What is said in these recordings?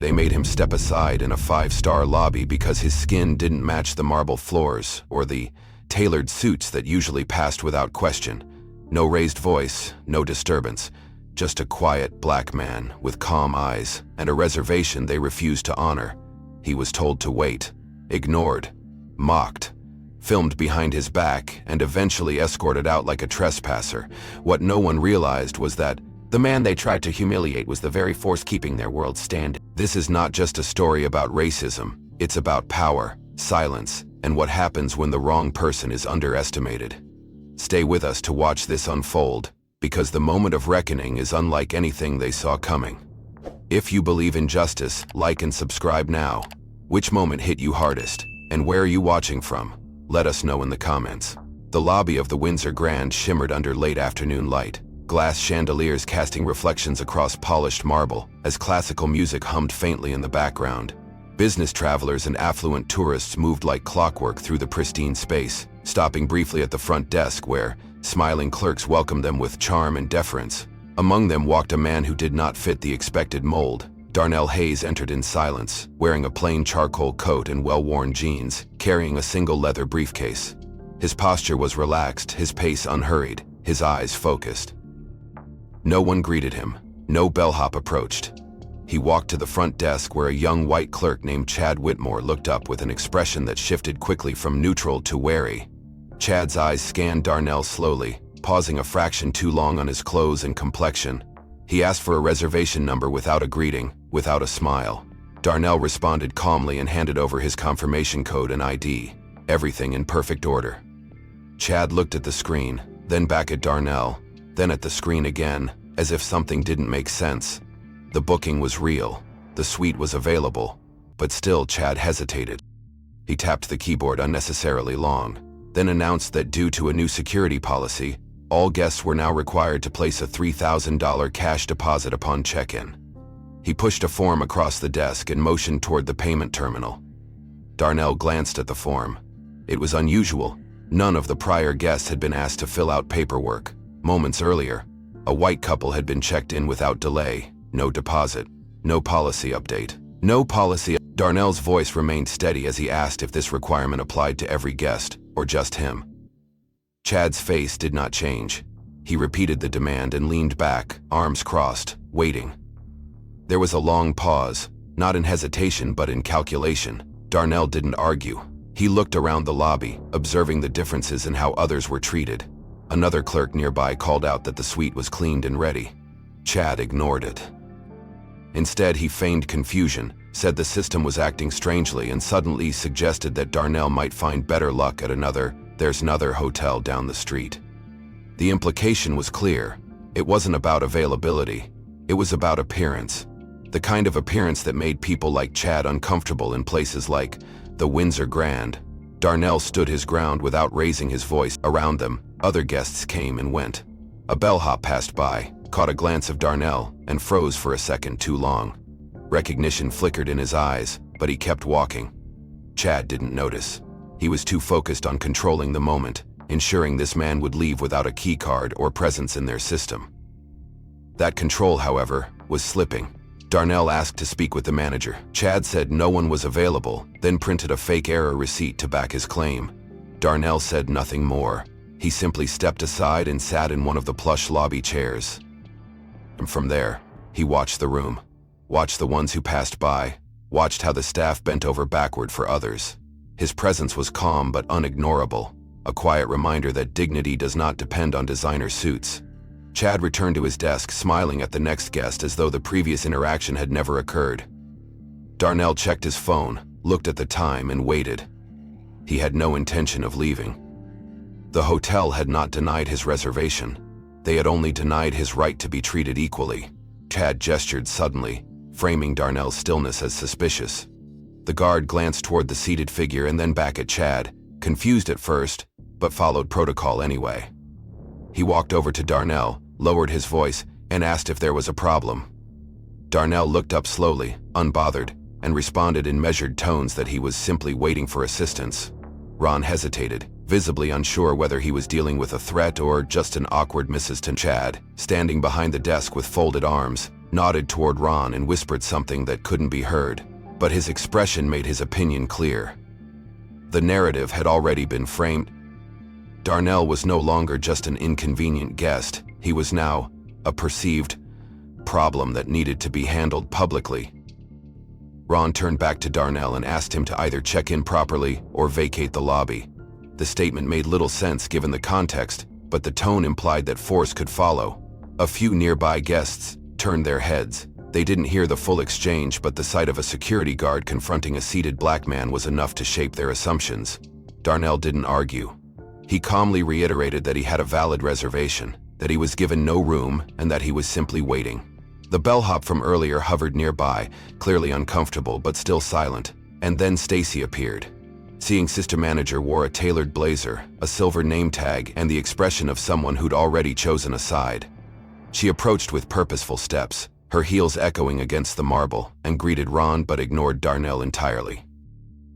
They made him step aside in a five-star lobby because his skin didn't match the marble floors or the tailored suits that usually passed without question. No raised voice, no disturbance, just a quiet black man with calm eyes and a reservation they refused to honor. He was told to wait, ignored, mocked, filmed behind his back, and eventually escorted out like a trespasser. What no one realized was that the man they tried to humiliate was the very force keeping their world standing. This is not just a story about racism, it's about power, silence, and what happens when the wrong person is underestimated. Stay with us to watch this unfold, because the moment of reckoning is unlike anything they saw coming. If you believe in justice, like and subscribe now. Which moment hit you hardest, and where are you watching from? Let us know in the comments. The lobby of the Windsor Grand shimmered under late afternoon light, glass chandeliers casting reflections across polished marble as classical music hummed faintly in the background. Business travelers and affluent tourists moved like clockwork through the pristine space, stopping briefly at the front desk where smiling clerks welcomed them with charm and deference. Among them walked a man who did not fit the expected mold. Darnell Hayes entered in silence, wearing a plain charcoal coat and well-worn jeans, carrying a single leather briefcase. His posture was relaxed, his pace unhurried, his eyes focused. No one greeted him. No bellhop approached. He walked to the front desk where a young white clerk named Chad Whitmore looked up with an expression that shifted quickly from neutral to wary. Chad's eyes scanned Darnell slowly, pausing a fraction too long on his clothes and complexion. He asked for a reservation number without a greeting, without a smile. Darnell responded calmly and handed over his confirmation code and ID, everything in perfect order. Chad looked at the screen, then back at Darnell, then at the screen again, as if something didn't make sense. The booking was real, the suite was available, but still Chad hesitated. He tapped the keyboard unnecessarily long, then announced that due to a new security policy, all guests were now required to place a $3,000 cash deposit upon check-in. He pushed a form across the desk and motioned toward the payment terminal. Darnell glanced at the form. It was unusual. None of the prior guests had been asked to fill out paperwork. Moments earlier, a white couple had been checked in without delay. No deposit, no policy update. No policy. Darnell's voice remained steady as he asked if this requirement applied to every guest, or just him. Chad's face did not change. He repeated the demand and leaned back, arms crossed, waiting. There was a long pause, not in hesitation but in calculation. Darnell didn't argue. He looked around the lobby, observing the differences in how others were treated. Another clerk nearby called out that the suite was cleaned and ready. Chad ignored it. Instead, he feigned confusion, said the system was acting strangely, and suddenly suggested that Darnell might find better luck at there's another hotel down the street. The implication was clear. It wasn't about availability. It was about appearance. The kind of appearance that made people like Chad uncomfortable in places like the Windsor Grand. Darnell stood his ground without raising his voice. Around them, other guests came and went. A bellhop passed by, caught a glance of Darnell, and froze for a second too long. Recognition flickered in his eyes, but he kept walking. Chad didn't notice. He was too focused on controlling the moment, ensuring this man would leave without a keycard or presence in their system. That control, however, was slipping. Darnell asked to speak with the manager. Chad said no one was available, then printed a fake error receipt to back his claim. Darnell said nothing more. He simply stepped aside and sat in one of the plush lobby chairs. And from there, he watched the room, watched the ones who passed by, watched how the staff bent over backward for others. His presence was calm but unignorable, a quiet reminder that dignity does not depend on designer suits. Chad returned to his desk, smiling at the next guest as though the previous interaction had never occurred. Darnell checked his phone, looked at the time, and waited. He had no intention of leaving. The hotel had not denied his reservation. They had only denied his right to be treated equally. Chad gestured suddenly, framing Darnell's stillness as suspicious. The guard glanced toward the seated figure and then back at Chad, confused at first, but followed protocol anyway. He walked over to Darnell, lowered his voice, and asked if there was a problem. Darnell looked up slowly, unbothered, and responded in measured tones that he was simply waiting for assistance. Ron hesitated, visibly unsure whether he was dealing with a threat or just an awkward misunderstanding. Chad, standing behind the desk with folded arms, nodded toward Ron and whispered something that couldn't be heard, but his expression made his opinion clear. The narrative had already been framed. Darnell was no longer just an inconvenient guest. He was now a perceived problem that needed to be handled publicly. Ron turned back to Darnell and asked him to either check in properly or vacate the lobby. The statement made little sense given the context, but the tone implied that force could follow. A few nearby guests turned their heads. They didn't hear the full exchange, but the sight of a security guard confronting a seated black man was enough to shape their assumptions. Darnell didn't argue. He calmly reiterated that he had a valid reservation, that he was given no room, and that he was simply waiting. The bellhop from earlier hovered nearby, clearly uncomfortable but still silent, and then Stacy appeared. Seeing Sister Manager wore a tailored blazer, a silver name tag, and the expression of someone who'd already chosen a side. She approached with purposeful steps, her heels echoing against the marble, and greeted Ron but ignored Darnell entirely.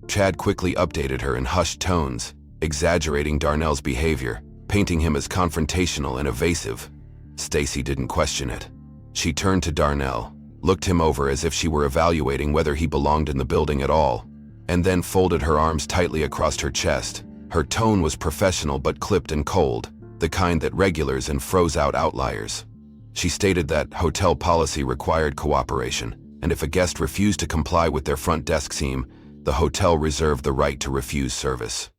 Chad quickly updated her in hushed tones, exaggerating Darnell's behavior, painting him as confrontational and evasive. Stacy didn't question it. She turned to Darnell, looked him over as if she were evaluating whether he belonged in the building at all, and then folded her arms tightly across her chest. Her tone was professional but clipped and cold, the kind that regulars and froze out outliers. She stated that hotel policy required cooperation, and if a guest refused to comply with their front desk team, the hotel reserved the right to refuse service.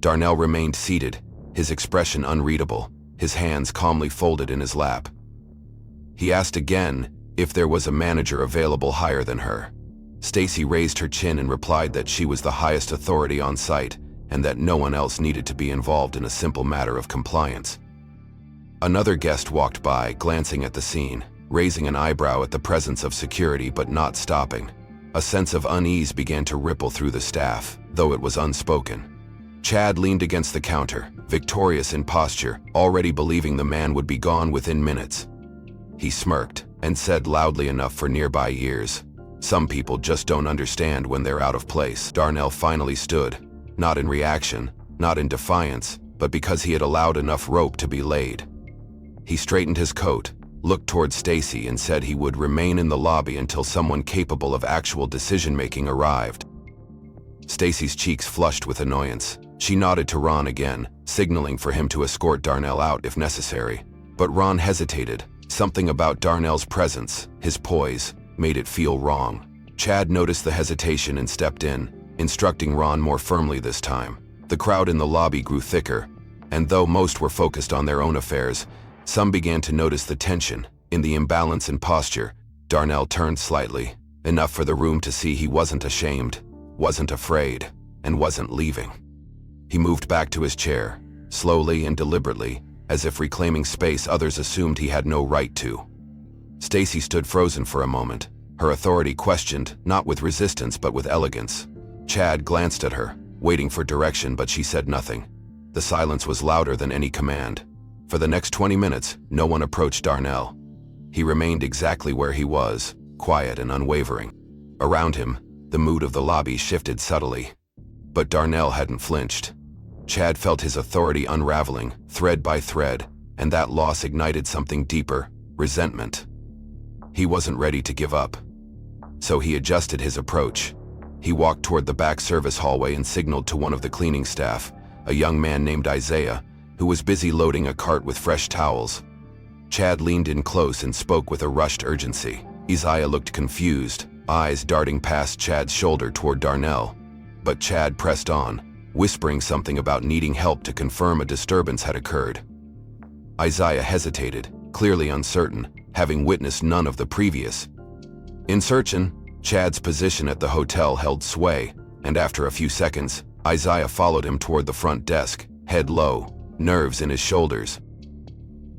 Darnell remained seated, his expression unreadable, his hands calmly folded in his lap. He asked again if there was a manager available higher than her. Stacy raised her chin and replied that she was the highest authority on site and that no one else needed to be involved in a simple matter of compliance. Another guest walked by, glancing at the scene, raising an eyebrow at the presence of security but not stopping. A sense of unease began to ripple through the staff, though it was unspoken. Chad leaned against the counter, victorious in posture, already believing the man would be gone within minutes. He smirked and said loudly enough for nearby ears, "Some people just don't understand when they're out of place." Darnell finally stood, not in reaction, not in defiance, but because he had allowed enough rope to be laid. He straightened his coat, looked toward Stacy, and said he would remain in the lobby until someone capable of actual decision-making arrived. Stacy's cheeks flushed with annoyance. She nodded to Ron again, signaling for him to escort Darnell out if necessary. But Ron hesitated. Something about Darnell's presence, his poise, made it feel wrong. Chad noticed the hesitation and stepped in, instructing Ron more firmly this time. The crowd in the lobby grew thicker, and though most were focused on their own affairs, some began to notice the tension. In the imbalance in posture, Darnell turned slightly, enough for the room to see he wasn't ashamed, wasn't afraid, and wasn't leaving. He moved back to his chair, slowly and deliberately, as if reclaiming space others assumed he had no right to. Stacy stood frozen for a moment, her authority questioned, not with resistance but with elegance. Chad glanced at her, waiting for direction, but she said nothing. The silence was louder than any command. For the next 20 minutes, no one approached Darnell. He remained exactly where he was, quiet and unwavering. Around him, the mood of the lobby shifted subtly. But Darnell hadn't flinched. Chad felt his authority unraveling, thread by thread, and that loss ignited something deeper, resentment. He wasn't ready to give up. So he adjusted his approach. He walked toward the back service hallway and signaled to one of the cleaning staff, a young man named Isaiah, who was busy loading a cart with fresh towels. Chad leaned in close and spoke with a rushed urgency. Isaiah looked confused, eyes darting past Chad's shoulder toward Darnell. But Chad pressed on, whispering something about needing help to confirm a disturbance had occurred. Isaiah hesitated, clearly uncertain, having witnessed none of the previous. In searching, Chad's position at the hotel held sway, and after a few seconds, Isaiah followed him toward the front desk, head low, nerves in his shoulders.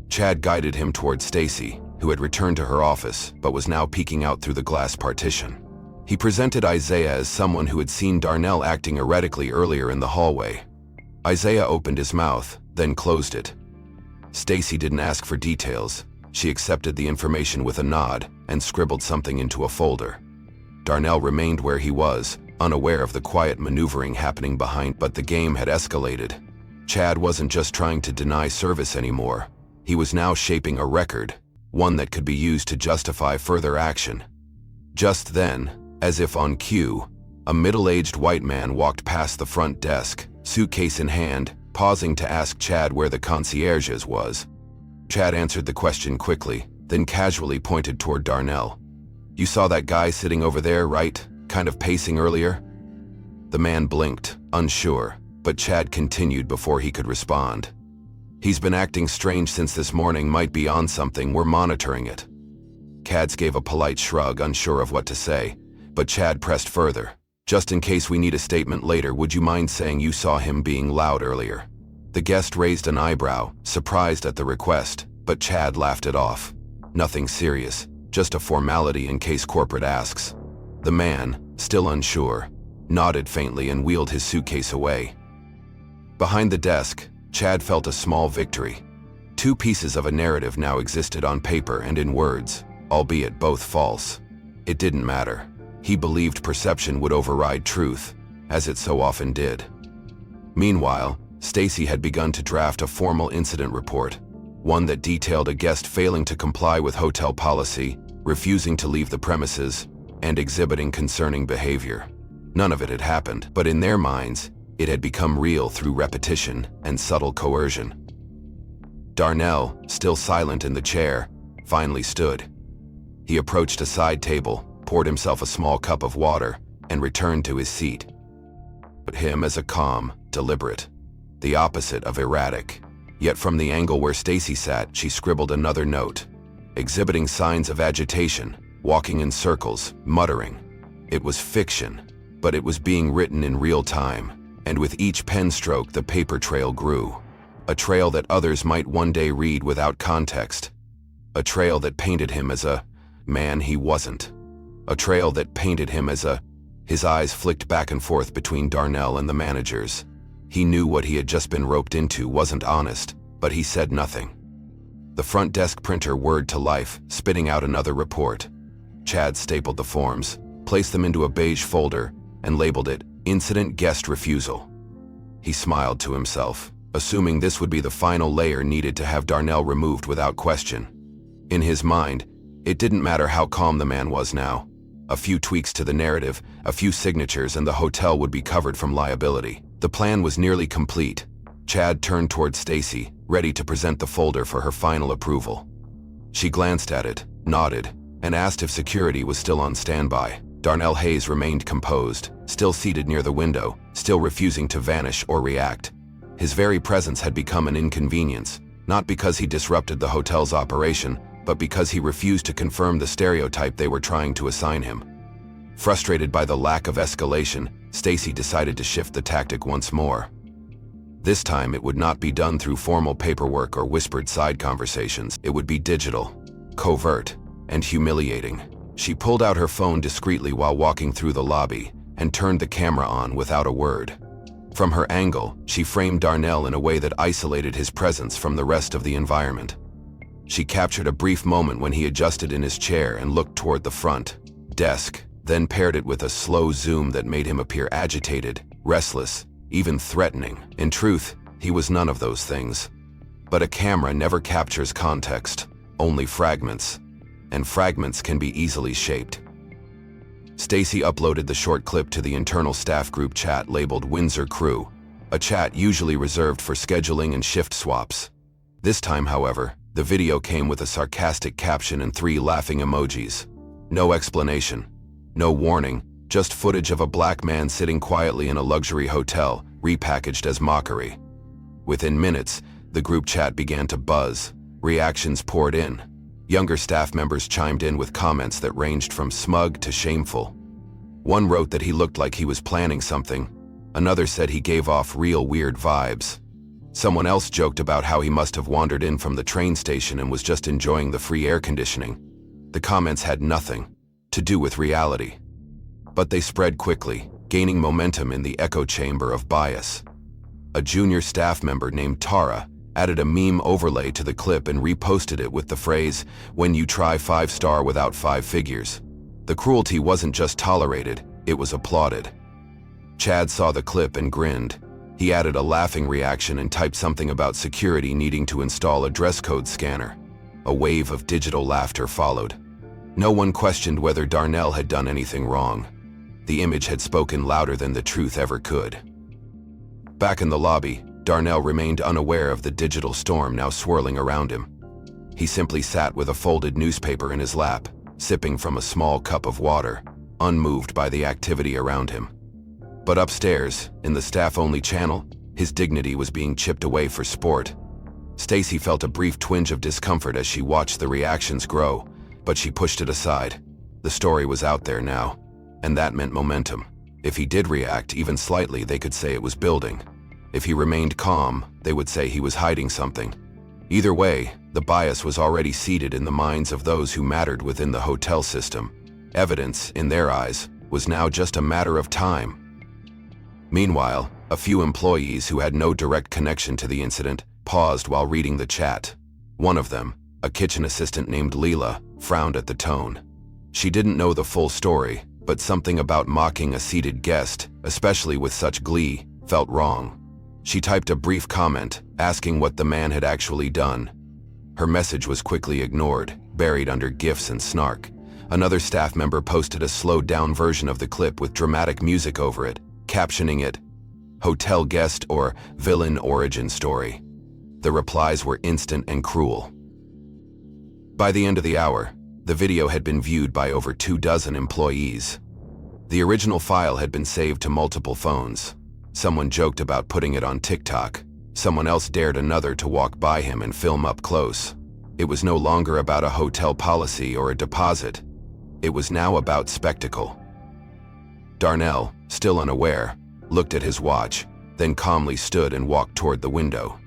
Chad guided him toward Stacy, who had returned to her office but was now peeking out through the glass partition. He presented Isaiah as someone who had seen Darnell acting erratically earlier in the hallway. Isaiah opened his mouth, then closed it. Stacy didn't ask for details. She accepted the information with a nod and scribbled something into a folder. Darnell remained where he was, unaware of the quiet maneuvering happening behind, but the game had escalated. Chad wasn't just trying to deny service anymore. He was now shaping a record, one that could be used to justify further action. Just then, as if on cue, a middle-aged white man walked past the front desk, suitcase in hand, pausing to ask Chad where the concierge's was. Chad answered the question quickly, then casually pointed toward Darnell. "You saw that guy sitting over there, right? Kind of pacing earlier?" The man blinked, unsure, but Chad continued before he could respond. "He's been acting strange since this morning, might be on something, we're monitoring it." Cads gave a polite shrug, unsure of what to say, but Chad pressed further. "Just in case we need a statement later, would you mind saying you saw him being loud earlier?" The guest raised an eyebrow, surprised at the request, but Chad laughed it off. "Nothing serious, just a formality in case corporate asks." The man, still unsure, nodded faintly and wheeled his suitcase away. Behind the desk, Chad felt a small victory. 2 pieces of a narrative now existed on paper and in words, albeit both false. It didn't matter. He believed perception would override truth, as it so often did. Meanwhile, Stacy had begun to draft a formal incident report, one that detailed a guest failing to comply with hotel policy, refusing to leave the premises, and exhibiting concerning behavior. None of it had happened, but in their minds, it had become real through repetition and subtle coercion. Darnell, still silent in the chair, finally stood. He approached a side table, poured himself a small cup of water, and returned to his seat. But him as a calm, deliberate, the opposite of erratic. Yet from the angle where Stacy sat, she scribbled another note, exhibiting signs of agitation, walking in circles, muttering. It was fiction, but it was being written in real time, and with each pen stroke the paper trail grew. A trail that others might one day read without context. A trail that painted him as a man he wasn't. A trail that painted him as a... His eyes flicked back and forth between Darnell and the managers. He knew what he had just been roped into wasn't honest, but he said nothing. The front desk printer whirred to life, spitting out another report. Chad stapled the forms, placed them into a beige folder, and labeled it Incident Guest Refusal. He smiled to himself, assuming this would be the final layer needed to have Darnell removed without question. In his mind, it didn't matter how calm the man was now. A few tweaks to the narrative, a few signatures, and the hotel would be covered from liability. The plan was nearly complete. Chad turned toward Stacy, ready to present the folder for her final approval. She glanced at it, nodded, and asked if security was still on standby. Darnell Hayes remained composed, still seated near the window, still refusing to vanish or react. His very presence had become an inconvenience, not because he disrupted the hotel's operation, but because he refused to confirm the stereotype they were trying to assign him. Frustrated by the lack of escalation, Stacy decided to shift the tactic once more. This time it would not be done through formal paperwork or whispered side conversations. It would be digital, covert, and humiliating. She pulled out her phone discreetly while walking through the lobby and turned the camera on without a word. From her angle, she framed Darnell in a way that isolated his presence from the rest of the environment. She captured a brief moment when he adjusted in his chair and looked toward the front desk, then paired it with a slow zoom that made him appear agitated, restless, even threatening. In truth, he was none of those things. But a camera never captures context, only fragments, and fragments can be easily shaped. Stacy uploaded the short clip to the internal staff group chat labeled Windsor Crew, a chat usually reserved for scheduling and shift swaps. This time, however, the video came with a sarcastic caption and 3 laughing emojis. No explanation, no warning, just footage of a black man sitting quietly in a luxury hotel, repackaged as mockery. Within minutes, the group chat began to buzz. Reactions poured in. Younger staff members chimed in with comments that ranged from smug to shameful. One wrote that he looked like he was planning something. Another said he gave off real weird vibes. Someone else joked about how he must have wandered in from the train station and was just enjoying the free air conditioning. The comments had nothing to do with reality. But they spread quickly, gaining momentum in the echo chamber of bias. A junior staff member named Tara added a meme overlay to the clip and reposted it with the phrase, "When you try 5-star without 5 figures." The cruelty wasn't just tolerated, it was applauded. Chad saw the clip and grinned. He added a laughing reaction and typed something about security needing to install a dress code scanner. A wave of digital laughter followed. No one questioned whether Darnell had done anything wrong. The image had spoken louder than the truth ever could. Back in the lobby, Darnell remained unaware of the digital storm now swirling around him. He simply sat with a folded newspaper in his lap, sipping from a small cup of water, unmoved by the activity around him. But upstairs, in the staff-only channel, his dignity was being chipped away for sport. Stacy felt a brief twinge of discomfort as she watched the reactions grow, but she pushed it aside. The story was out there now, and that meant momentum. If he did react, even slightly, they could say it was building. If he remained calm, they would say he was hiding something. Either way, the bias was already seated in the minds of those who mattered within the hotel system. Evidence, in their eyes, was now just a matter of time. Meanwhile, a few employees who had no direct connection to the incident paused while reading the chat. One of them, a kitchen assistant named Leela, frowned at the tone. She didn't know the full story, but something about mocking a seated guest, especially with such glee, felt wrong. She typed a brief comment, asking what the man had actually done. Her message was quickly ignored, buried under gifs and snark. Another staff member posted a slowed-down version of the clip with dramatic music over it, captioning it, "Hotel Guest" or "Villain Origin Story." The replies were instant and cruel. By the end of the hour, the video had been viewed by over 24 employees. The original file had been saved to multiple phones. Someone joked about putting it on TikTok. Someone else dared another to walk by him and film up close. It was no longer about a hotel policy or a deposit. It was now about spectacle. Darnell, still unaware, looked at his watch, then calmly stood and walked toward the window.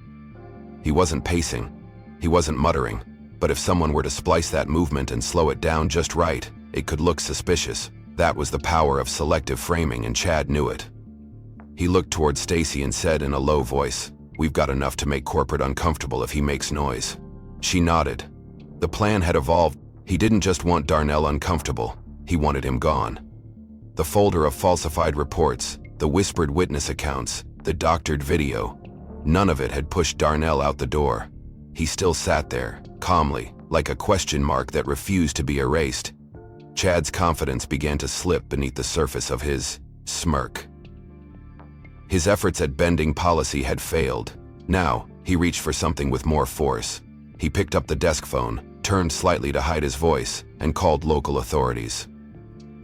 He wasn't pacing. He wasn't muttering. But if someone were to splice that movement and slow it down just right, it could look suspicious. That was the power of selective framing, and Chad knew it. He looked toward Stacy and said in a low voice, "We've got enough to make corporate uncomfortable if he makes noise." She nodded. The plan had evolved. He didn't just want Darnell uncomfortable, he wanted him gone. The folder of falsified reports, the whispered witness accounts, the doctored video, none of it had pushed Darnell out the door. He still sat there, calmly, like a question mark that refused to be erased. Chad's confidence began to slip beneath the surface of his smirk. His efforts at bending policy had failed. Now, he reached for something with more force. He picked up the desk phone, turned slightly to hide his voice, and called local authorities.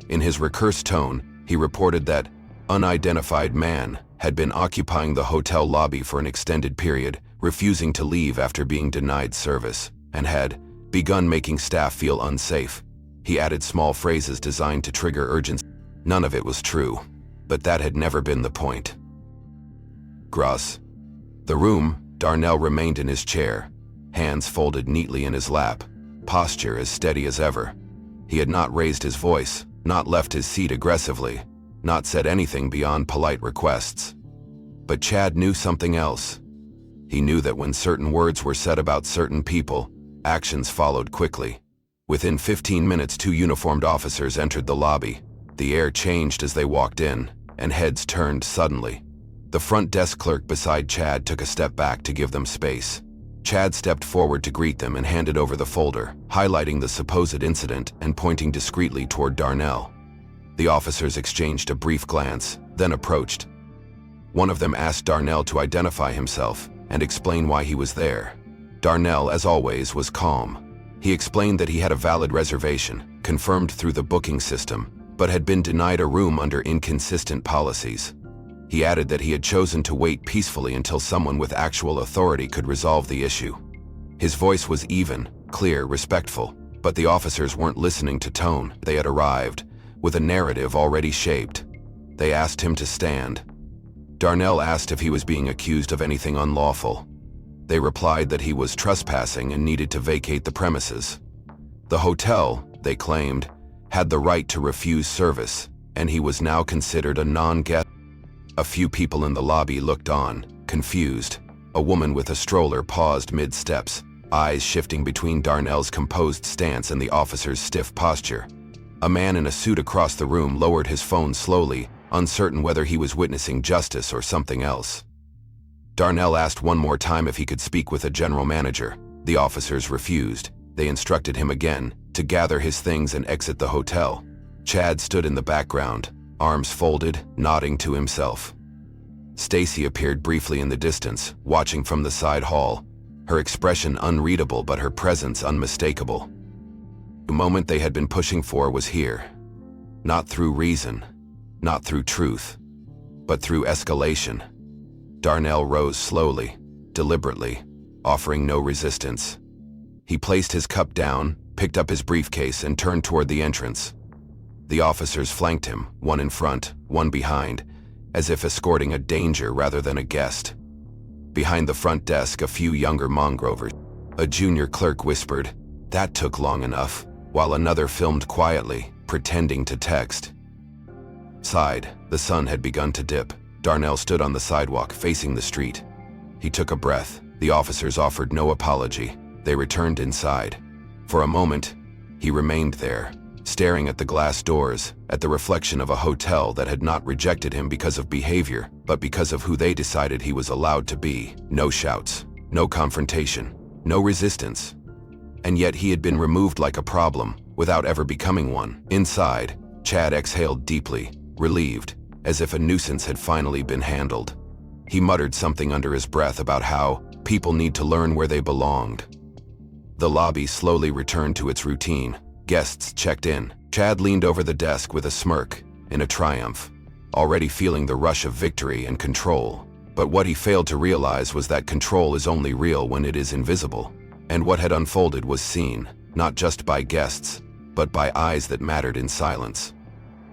In his recursed tone, he reported that unidentified man had been occupying the hotel lobby for an extended period, refusing to leave after being denied service, and had begun making staff feel unsafe. He added small phrases designed to trigger urgency. None of it was true, but that had never been the point. Gross. The room, Darnell remained in his chair, hands folded neatly in his lap, posture as steady as ever. He had not raised his voice, not left his seat aggressively, not said anything beyond polite requests. But Chad knew something else. He knew that when certain words were said about certain people, actions followed quickly. Within 15 minutes, 2 uniformed officers entered the lobby. The air changed as they walked in, and heads turned suddenly. The front desk clerk beside Chad took a step back to give them space. Chad stepped forward to greet them and handed over the folder, highlighting the supposed incident and pointing discreetly toward Darnell. The officers exchanged a brief glance, then approached. One of them asked Darnell to identify himself and explain why he was there. Darnell, as always, was calm. He explained that he had a valid reservation, confirmed through the booking system, but had been denied a room under inconsistent policies. He added that he had chosen to wait peacefully until someone with actual authority could resolve the issue. His voice was even, clear, respectful, but the officers weren't listening to tone. They had arrived, with a narrative already shaped. They asked him to stand. Darnell asked if he was being accused of anything unlawful. They replied that he was trespassing and needed to vacate the premises. The hotel, they claimed, had the right to refuse service, and he was now considered a non-guest. A few people in the lobby looked on, confused. A woman with a stroller paused mid-steps, eyes shifting between Darnell's composed stance and the officer's stiff posture. A man in a suit across the room lowered his phone slowly, uncertain whether he was witnessing justice or something else. Darnell asked one more time if he could speak with a general manager. The officers refused. They instructed him again to gather his things and exit the hotel. Chad stood in the background, arms folded, nodding to himself. Stacy appeared briefly in the distance, watching from the side hall, her expression unreadable but her presence unmistakable. The moment they had been pushing for was here. Not through reason, not through truth, but through escalation. Darnell rose slowly, deliberately, offering no resistance. He placed his cup down, picked up his briefcase, and turned toward the entrance. The officers flanked him, one in front, one behind, as if escorting a danger rather than a guest. Behind the front desk, a few younger Mongrovers. A junior clerk whispered, "That took long enough," while another filmed quietly, pretending to text. Side, the sun had begun to dip. Darnell stood on the sidewalk, facing the street. He took a breath. The officers offered no apology. They returned inside. For a moment, he remained there, staring at the glass doors, at the reflection of a hotel that had not rejected him because of behavior, but because of who they decided he was allowed to be. No shouts, no confrontation, no resistance. And yet he had been removed like a problem, without ever becoming one. Inside, Chad exhaled deeply, relieved, as if a nuisance had finally been handled. He muttered something under his breath about how people need to learn where they belonged. The lobby slowly returned to its routine. Guests checked in. Chad leaned over the desk with a smirk, in a triumph, already feeling the rush of victory and control. But what he failed to realize was that control is only real when it is invisible. And what had unfolded was seen, not just by guests, but by eyes that mattered in silence.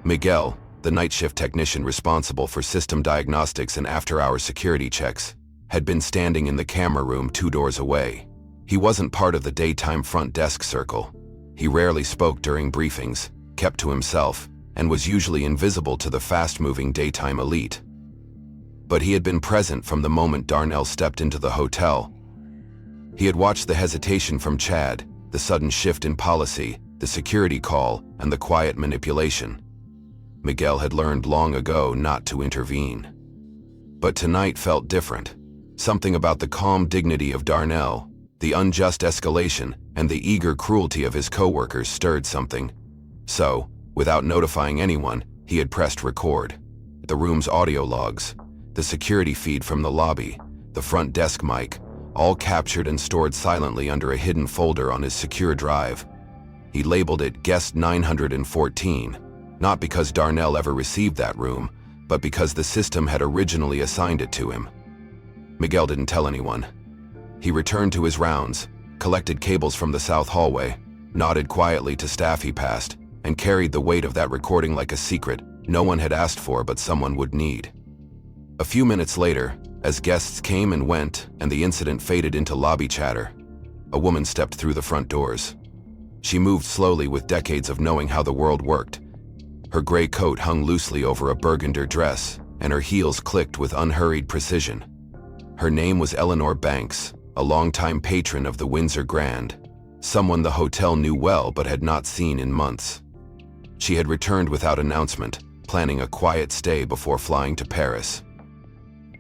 Miguel, the night shift technician responsible for system diagnostics and after-hour security checks, had been standing in the camera room 2 doors away. He wasn't part of the daytime front desk circle. He rarely spoke during briefings, kept to himself, and was usually invisible to the fast-moving daytime elite. But he had been present from the moment Darnell stepped into the hotel. He had watched the hesitation from Chad, the sudden shift in policy, the security call, and the quiet manipulation. Miguel had learned long ago not to intervene. But tonight felt different. Something about the calm dignity of Darnell, the unjust escalation, and the eager cruelty of his co-workers stirred something. So, without notifying anyone, he had pressed record. The room's audio logs, the security feed from the lobby, the front desk mic, all captured and stored silently under a hidden folder on his secure drive. He labeled it Guest 914, not because Darnell ever received that room, but because the system had originally assigned it to him. Miguel didn't tell anyone. He returned to his rounds, collected cables from the south hallway, nodded quietly to staff he passed, and carried the weight of that recording like a secret no one had asked for but someone would need. A few minutes later, as guests came and went and the incident faded into lobby chatter, a woman stepped through the front doors. She moved slowly with decades of knowing how the world worked. Her gray coat hung loosely over a burgundy dress, and her heels clicked with unhurried precision. Her name was Eleanor Banks, a longtime patron of the Windsor Grand, someone the hotel knew well but had not seen in months. She had returned without announcement, planning a quiet stay before flying to Paris.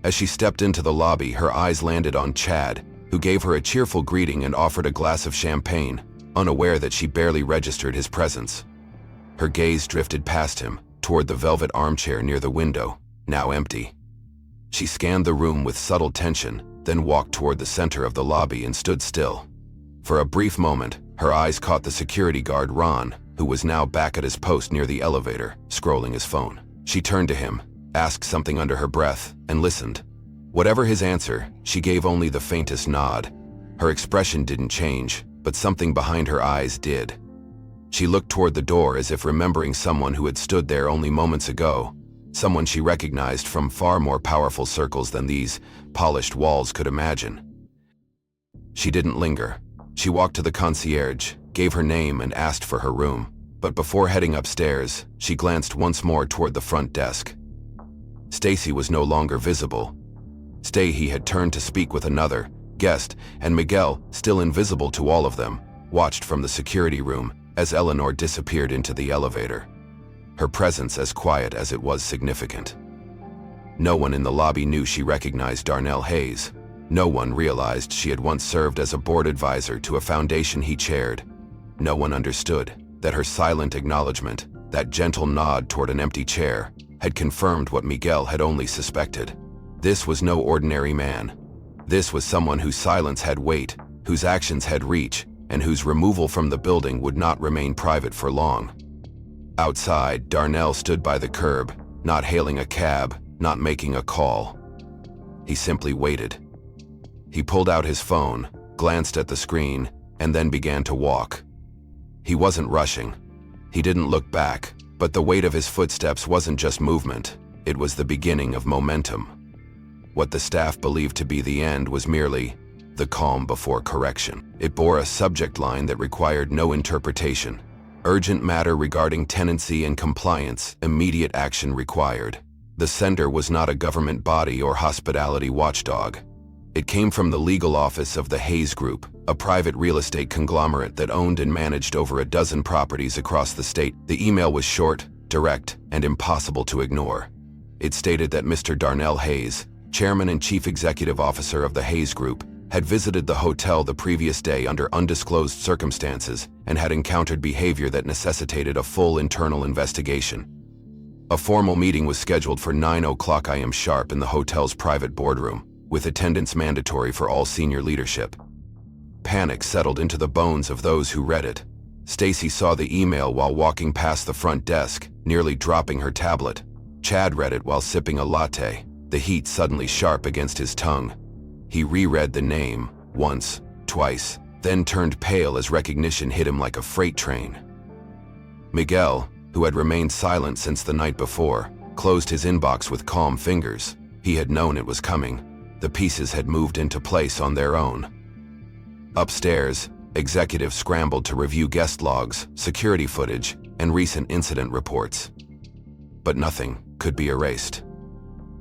As she stepped into the lobby, her eyes landed on Chad, who gave her a cheerful greeting and offered a glass of champagne, unaware that she barely registered his presence. Her gaze drifted past him, toward the velvet armchair near the window, now empty. She scanned the room with subtle tension, then walked toward the center of the lobby and stood still. For a brief moment, her eyes caught the security guard Ron, who was now back at his post near the elevator, scrolling his phone. She turned to him, asked something under her breath, and listened. Whatever his answer, she gave only the faintest nod. Her expression didn't change, but something behind her eyes did. She looked toward the door as if remembering someone who had stood there only moments ago, someone she recognized from far more powerful circles than these polished walls could imagine. She didn't linger. She walked to the concierge, gave her name and asked for her room. But before heading upstairs, she glanced once more toward the front desk. Stacy was no longer visible. Stacy had turned to speak with another guest, and Miguel, still invisible to all of them, watched from the security room as Eleanor disappeared into the elevator. Her presence as quiet as it was significant. No one in the lobby knew she recognized Darnell Hayes. No one realized she had once served as a board advisor to a foundation he chaired. No one understood that her silent acknowledgement, that gentle nod toward an empty chair, had confirmed what Miguel had only suspected. This was no ordinary man. This was someone whose silence had weight, whose actions had reach, and whose removal from the building would not remain private for long. Outside, Darnell stood by the curb, not hailing a cab, not making a call. He simply waited. He pulled out his phone, glanced at the screen, and then began to walk. He wasn't rushing. He didn't look back, but the weight of his footsteps wasn't just movement, it was the beginning of momentum. What the staff believed to be the end was merely the calm before correction. It bore a subject line that required no interpretation. Urgent matter regarding tenancy and compliance, immediate action required. The sender was not a government body or hospitality watchdog. It came from the legal office of the Hayes Group, a private real estate conglomerate that owned and managed over a dozen properties across the state. The email was short, direct, and impossible to ignore. It stated that Mr. Darnell Hayes, chairman and chief executive officer of the Hayes Group, had visited the hotel the previous day under undisclosed circumstances and had encountered behavior that necessitated a full internal investigation. A formal meeting was scheduled for 9:00 a.m. sharp in the hotel's private boardroom, with attendance mandatory for all senior leadership. Panic settled into the bones of those who read it. Stacy saw the email while walking past the front desk, nearly dropping her tablet. Chad read it while sipping a latte, the heat suddenly sharp against his tongue. He reread the name, once, twice, then turned pale as recognition hit him like a freight train. Miguel, who had remained silent since the night before, closed his inbox with calm fingers. He had known it was coming. The pieces had moved into place on their own. Upstairs, executives scrambled to review guest logs, security footage, and recent incident reports. But nothing could be erased.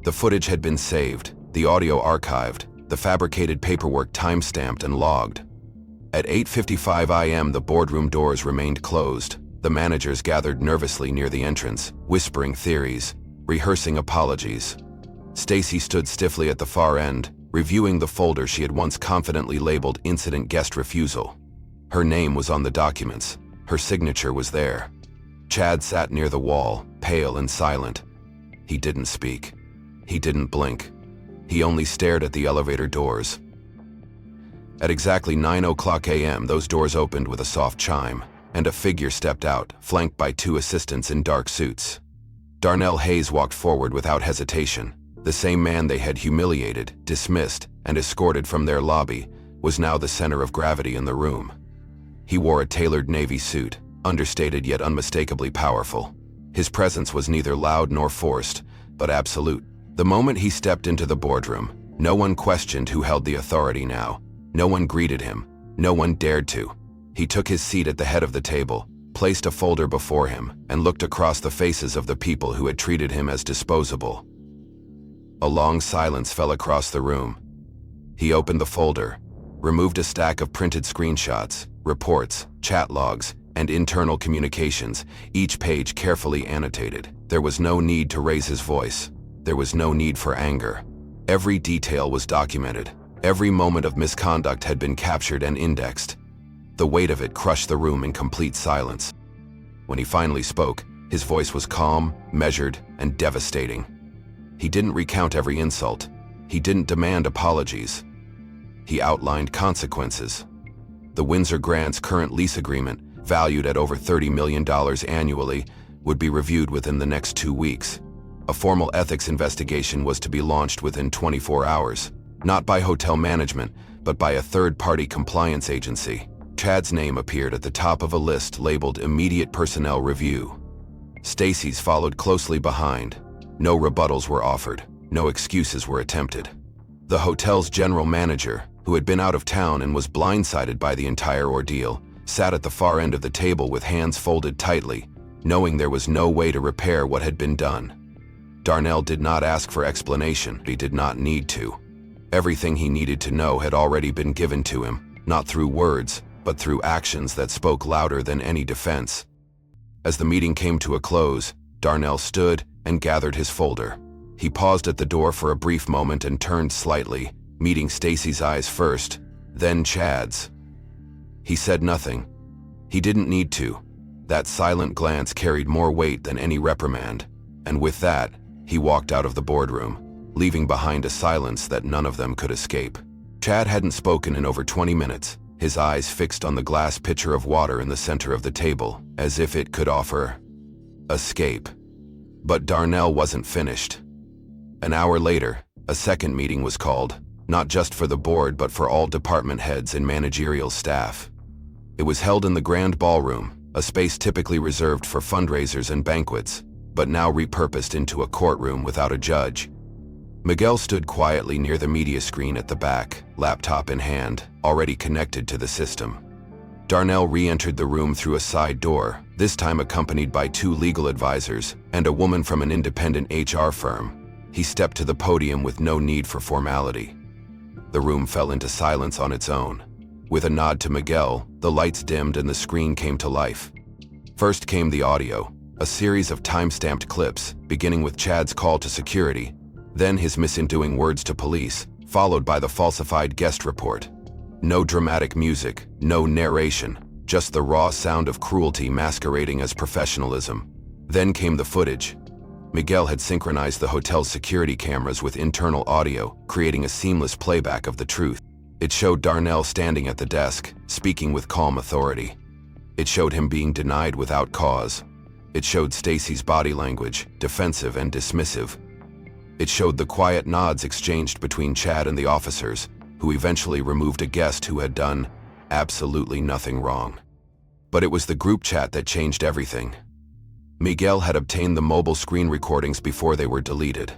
The footage had been saved, the audio archived, the fabricated paperwork time-stamped and logged. At 8:55 a.m. the boardroom doors remained closed. The managers gathered nervously near the entrance, whispering theories, rehearsing apologies. Stacy stood stiffly at the far end, reviewing the folder she had once confidently labeled Incident Guest Refusal. Her name was on the documents. Her signature was there. Chad sat near the wall, pale and silent. He didn't speak. He didn't blink. He only stared at the elevator doors. At exactly 9:00 a.m., those doors opened with a soft chime, and a figure stepped out, flanked by two assistants in dark suits. Darnell Hayes walked forward without hesitation. The same man they had humiliated, dismissed, and escorted from their lobby was now the center of gravity in the room. He wore a tailored navy suit, understated yet unmistakably powerful. His presence was neither loud nor forced, but absolute. The moment he stepped into the boardroom, no one questioned who held the authority now. No one greeted him. No one dared to. He took his seat at the head of the table, placed a folder before him, and looked across the faces of the people who had treated him as disposable. A long silence fell across the room. He opened the folder, removed a stack of printed screenshots, reports, chat logs, and internal communications, each page carefully annotated. There was no need to raise his voice. There was no need for anger. Every detail was documented. Every moment of misconduct had been captured and indexed. The weight of it crushed the room in complete silence. When he finally spoke, his voice was calm, measured, and devastating. He didn't recount every insult. He didn't demand apologies. He outlined consequences. The Windsor Grant's current lease agreement, valued at over $30 million annually, would be reviewed within the next 2 weeks. A formal ethics investigation was to be launched within 24 hours, not by hotel management, but by a third-party compliance agency. Chad's name appeared at the top of a list labeled Immediate Personnel Review. Stacy's followed closely behind. No rebuttals were offered. No excuses were attempted. The hotel's general manager, who had been out of town and was blindsided by the entire ordeal, sat at the far end of the table with hands folded tightly, knowing there was no way to repair what had been done. Darnell did not ask for explanation. He did not need to. Everything he needed to know had already been given to him, not through words, but through actions that spoke louder than any defense. As the meeting came to a close, Darnell stood and gathered his folder. He paused at the door for a brief moment and turned slightly, meeting Stacy's eyes first, then Chad's. He said nothing. He didn't need to. That silent glance carried more weight than any reprimand, and with that, he walked out of the boardroom, leaving behind a silence that none of them could escape. Chad hadn't spoken in over 20 minutes, his eyes fixed on the glass pitcher of water in the center of the table, as if it could offer escape. But Darnell wasn't finished. An hour later, a second meeting was called, not just for the board but for all department heads and managerial staff. It was held in the Grand Ballroom, a space typically reserved for fundraisers and banquets, but now repurposed into a courtroom without a judge. Miguel stood quietly near the media screen at the back, laptop in hand, already connected to the system. Darnell re-entered the room through a side door, this time accompanied by 2 legal advisors and a woman from an independent HR firm. He stepped to the podium with no need for formality. The room fell into silence on its own. With a nod to Miguel, the lights dimmed and the screen came to life. First came the audio, a series of time-stamped clips, beginning with Chad's call to security, then his misenduing words to police, followed by the falsified guest report. No dramatic music, no narration, just the raw sound of cruelty masquerading as professionalism. Then came the footage. Miguel had synchronized the hotel's security cameras with internal audio, creating a seamless playback of the truth. It showed Darnell standing at the desk, speaking with calm authority. It showed him being denied without cause. It showed Stacy's body language, defensive and dismissive. It showed the quiet nods exchanged between Chad and the officers, who eventually removed a guest who had done absolutely nothing wrong. But it was the group chat that changed everything. Miguel had obtained the mobile screen recordings before they were deleted.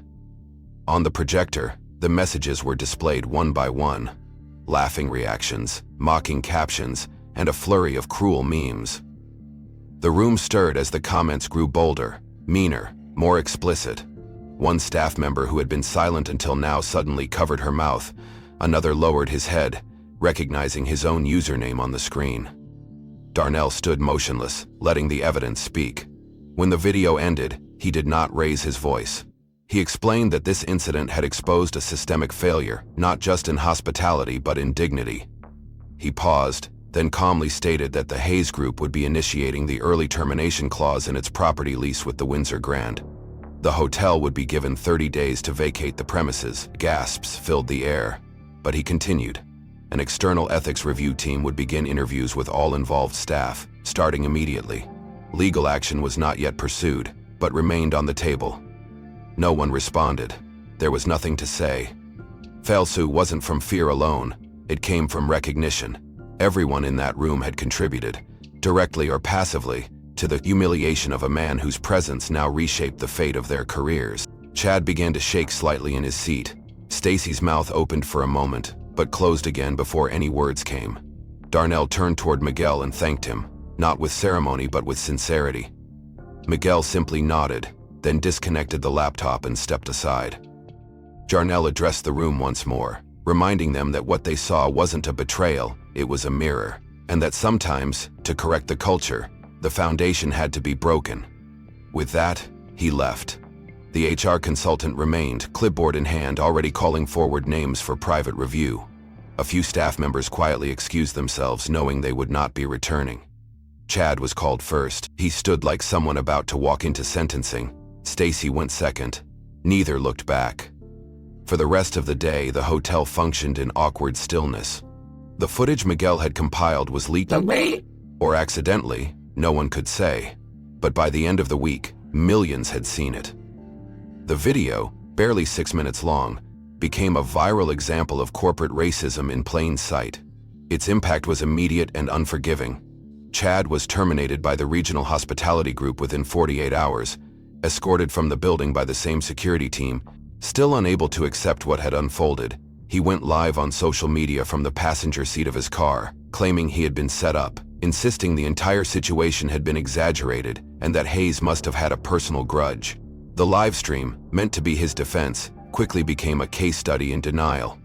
On the projector, the messages were displayed one by one. Laughing reactions, mocking captions, and a flurry of cruel memes. The room stirred as the comments grew bolder, meaner, more explicit. One staff member who had been silent until now suddenly covered her mouth. Another lowered his head, recognizing his own username on the screen. Darnell stood motionless, letting the evidence speak. When the video ended, he did not raise his voice. He explained that this incident had exposed a systemic failure, not just in hospitality but in dignity. He paused, then calmly stated that the Hayes Group would be initiating the early termination clause in its property lease with the Windsor Grand. The hotel would be given 30 days to vacate the premises. Gasps filled the air. But he continued. An external ethics review team would begin interviews with all involved staff, starting immediately. Legal action was not yet pursued, but remained on the table. No one responded. There was nothing to say. Failsu wasn't from fear alone. It came from recognition. Everyone in that room had contributed, directly or passively, to the humiliation of a man whose presence now reshaped the fate of their careers. Chad began to shake slightly in his seat. Stacy's mouth opened for a moment, but closed again before any words came. Darnell turned toward Miguel and thanked him, not with ceremony but with sincerity. Miguel simply nodded, then disconnected the laptop and stepped aside. Darnell addressed the room once more, reminding them that what they saw wasn't a betrayal, it was a mirror, and that sometimes, to correct the culture, the foundation had to be broken. With that, he left. The HR consultant remained, clipboard in hand, already calling forward names for private review. A few staff members quietly excused themselves, knowing they would not be returning. Chad was called first. He stood like someone about to walk into sentencing. Stacy went second. Neither looked back. For the rest of the day, the hotel functioned in awkward stillness. The footage Miguel had compiled was leaked or accidentally, no one could say. But by the end of the week, millions had seen it. The video, barely 6 minutes long, became a viral example of corporate racism in plain sight. Its impact was immediate and unforgiving. Chad was terminated by the regional hospitality group within 48 hours, escorted from the building by the same security team. Still unable to accept what had unfolded, he went live on social media from the passenger seat of his car, claiming he had been set up, insisting the entire situation had been exaggerated and that Hayes must have had a personal grudge. The live stream, meant to be his defense, quickly became a case study in denial.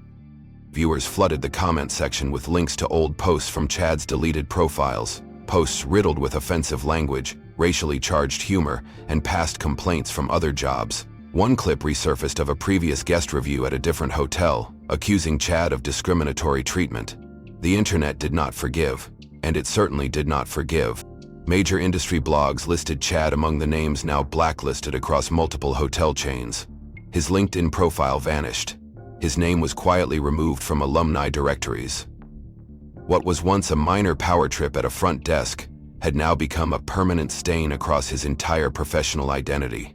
Viewers flooded the comment section with links to old posts from Chad's deleted profiles, posts riddled with offensive language, racially charged humor, and past complaints from other jobs. One clip resurfaced of a previous guest review at a different hotel, accusing Chad of discriminatory treatment. The internet did not forgive, and it certainly did not forgive. Major industry blogs listed Chad among the names now blacklisted across multiple hotel chains. His LinkedIn profile vanished. His name was quietly removed from alumni directories. What was once a minor power trip at a front desk had now become a permanent stain across his entire professional identity.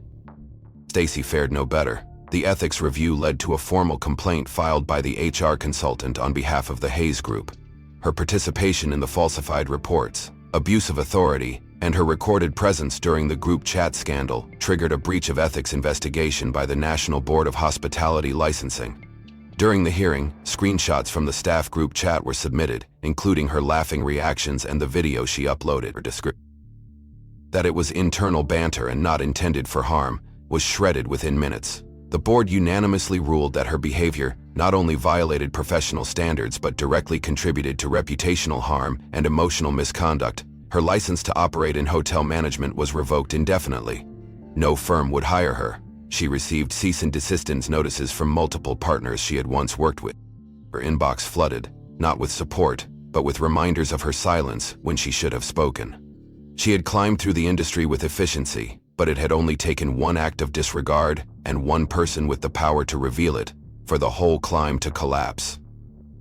Stacy fared no better. The ethics review led to a formal complaint filed by the HR consultant on behalf of the Hayes Group. Her participation in the falsified reports, abuse of authority, and her recorded presence during the group chat scandal triggered a breach of ethics investigation by the National Board of Hospitality Licensing. During the hearing, screenshots from the staff group chat were submitted, including her laughing reactions and the video she uploaded. Her description that it was internal banter and not intended for harm was shredded within minutes. The board unanimously ruled that her behavior not only violated professional standards but directly contributed to reputational harm and emotional misconduct. Her license to operate in hotel management was revoked indefinitely. No firm would hire her. She received cease and desist notices from multiple partners she had once worked with. Her inbox flooded, not with support, but with reminders of her silence when she should have spoken. She had climbed through the industry with efficiency, but it had only taken one act of disregard and one person with the power to reveal it for the whole climb to collapse.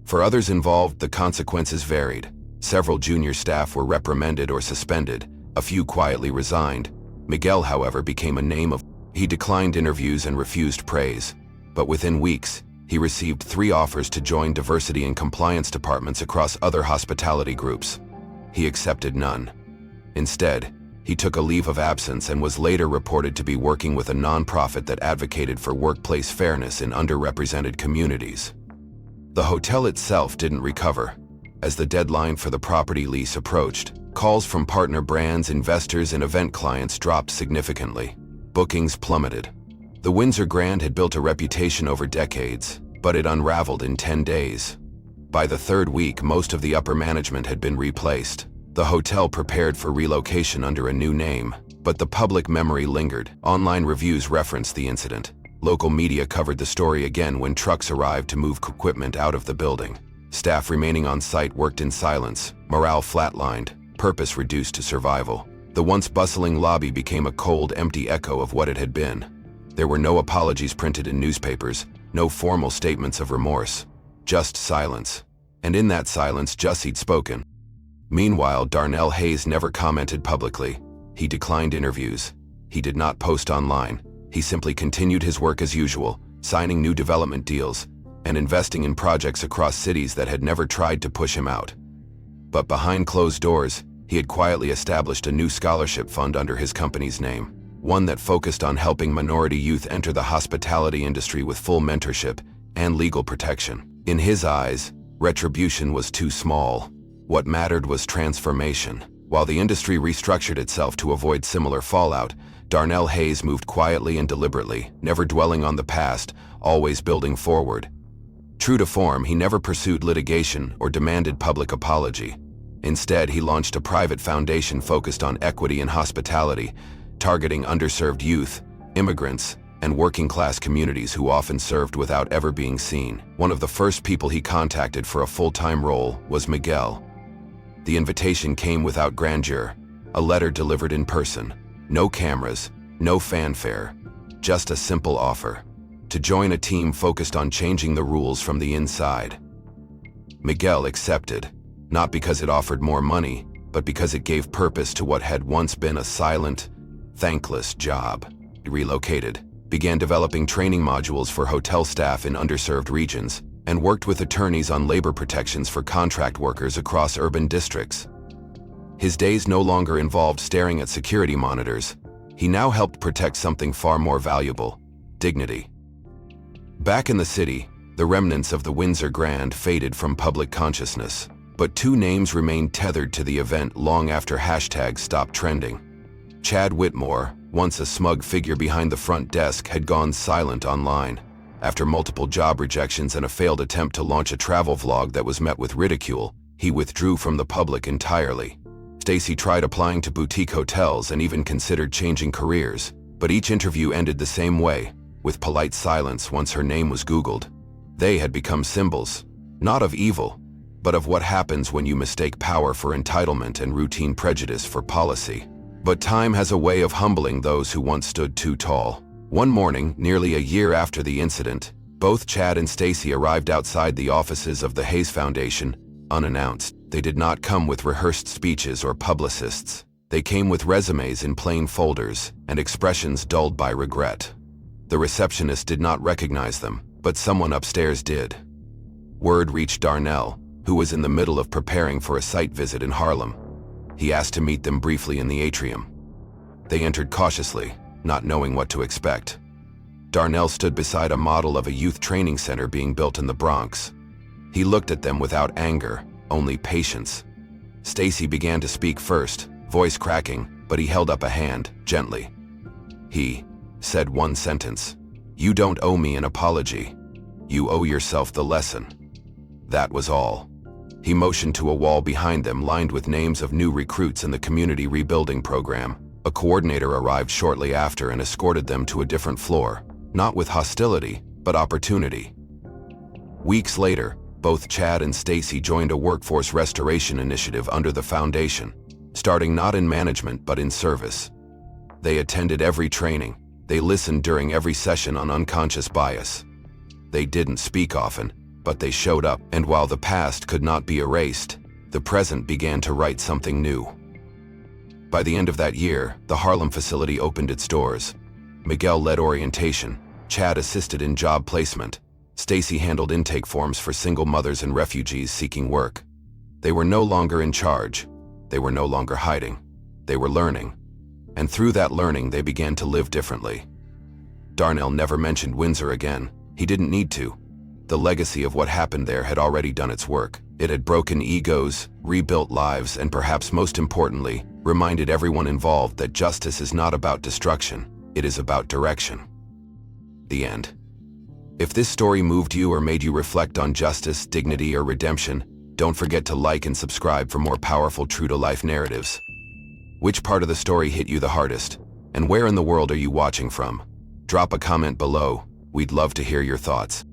For others involved, the consequences varied. Several junior staff were reprimanded or suspended, a few quietly resigned. Miguel, however, became a name of. He declined interviews and refused praise, but within weeks, he received 3 offers to join diversity and compliance departments across other hospitality groups. He accepted none. Instead, he took a leave of absence and was later reported to be working with a nonprofit that advocated for workplace fairness in underrepresented communities. The hotel itself didn't recover. As the deadline for the property lease approached, calls from partner brands, investors, and event clients dropped significantly. Bookings plummeted. The Windsor Grand had built a reputation over decades, but it unraveled in 10 days. By the 3rd week, most of the upper management had been replaced. The hotel prepared for relocation under a new name, but the public memory lingered. Online reviews referenced the incident. Local media covered the story again when trucks arrived to move equipment out of the building. Staff remaining on site worked in silence, morale flatlined, purpose reduced to survival. The once bustling lobby became a cold, empty echo of what it had been. There were no apologies printed in newspapers, no formal statements of remorse, just silence. And in that silence, Jussie'd spoken. Meanwhile, Darnell Hayes never commented publicly. He declined interviews. He did not post online. He simply continued his work as usual, signing new development deals and investing in projects across cities that had never tried to push him out. But behind closed doors, he had quietly established a new scholarship fund under his company's name, one that focused on helping minority youth enter the hospitality industry with full mentorship and legal protection. In his eyes, retribution was too small. What mattered was transformation. While the industry restructured itself to avoid similar fallout, Darnell Hayes moved quietly and deliberately, never dwelling on the past, always building forward. True to form, he never pursued litigation or demanded public apology. Instead, he launched a private foundation focused on equity in hospitality, targeting underserved youth, immigrants, and working-class communities who often served without ever being seen. One of the first people he contacted for a full-time role was Miguel. The invitation came without grandeur, a letter delivered in person. No cameras, no fanfare, just a simple offer to join a team focused on changing the rules from the inside. Miguel accepted, not because it offered more money, but because it gave purpose to what had once been a silent, thankless job. He relocated, began developing training modules for hotel staff in underserved regions, and worked with attorneys on labor protections for contract workers across urban districts. His days no longer involved staring at security monitors. He now helped protect something far more valuable: dignity. Back in the city, the remnants of the Windsor Grand faded from public consciousness, but 2 names remained tethered to the event long after hashtags stopped trending. Chad Whitmore, once a smug figure behind the front desk, had gone silent online. After multiple job rejections and a failed attempt to launch a travel vlog that was met with ridicule, he withdrew from the public entirely. Stacy tried applying to boutique hotels and even considered changing careers, but each interview ended the same way: with polite silence once her name was Googled. They had become symbols, not of evil, but of what happens when you mistake power for entitlement and routine prejudice for policy. But time has a way of humbling those who once stood too tall. One morning, nearly a year after the incident, both Chad and Stacy arrived outside the offices of the Hayes Foundation, unannounced. They did not come with rehearsed speeches or publicists. They came with resumes in plain folders and expressions dulled by regret. The receptionist did not recognize them, but someone upstairs did. Word reached Darnell, who was in the middle of preparing for a site visit in Harlem. He asked to meet them briefly in the atrium. They entered cautiously, not knowing what to expect. Darnell stood beside a model of a youth training center being built in the Bronx. He looked at them without anger, only patience. Stacy began to speak first, voice cracking, but he held up a hand, gently. He said one sentence. "You don't owe me an apology. You owe yourself the lesson." That was all. He motioned to a wall behind them lined with names of new recruits in the community rebuilding program. A coordinator arrived shortly after and escorted them to a different floor, not with hostility, but opportunity. Weeks later, both Chad and Stacy joined a workforce restoration initiative under the foundation, starting not in management but in service. They attended every training. They listened during every session on unconscious bias. They didn't speak often, but they showed up, and while the past could not be erased, the present began to write something new. By the end of that year, the Harlem facility opened its doors. Miguel led orientation, Chad assisted in job placement, Stacy handled intake forms for single mothers and refugees seeking work. They were no longer in charge. They were no longer hiding. They were learning. And through that learning, they began to live differently. Darnell never mentioned Windsor again. He didn't need to. The legacy of what happened there had already done its work. It had broken egos, rebuilt lives, and perhaps most importantly, reminded everyone involved that justice is not about destruction, it is about direction. The end. If this story moved you or made you reflect on justice, dignity, or redemption, don't forget to like and subscribe for more powerful true-to-life narratives. Which part of the story hit you the hardest? And where in the world are you watching from? Drop a comment below. We'd love to hear your thoughts.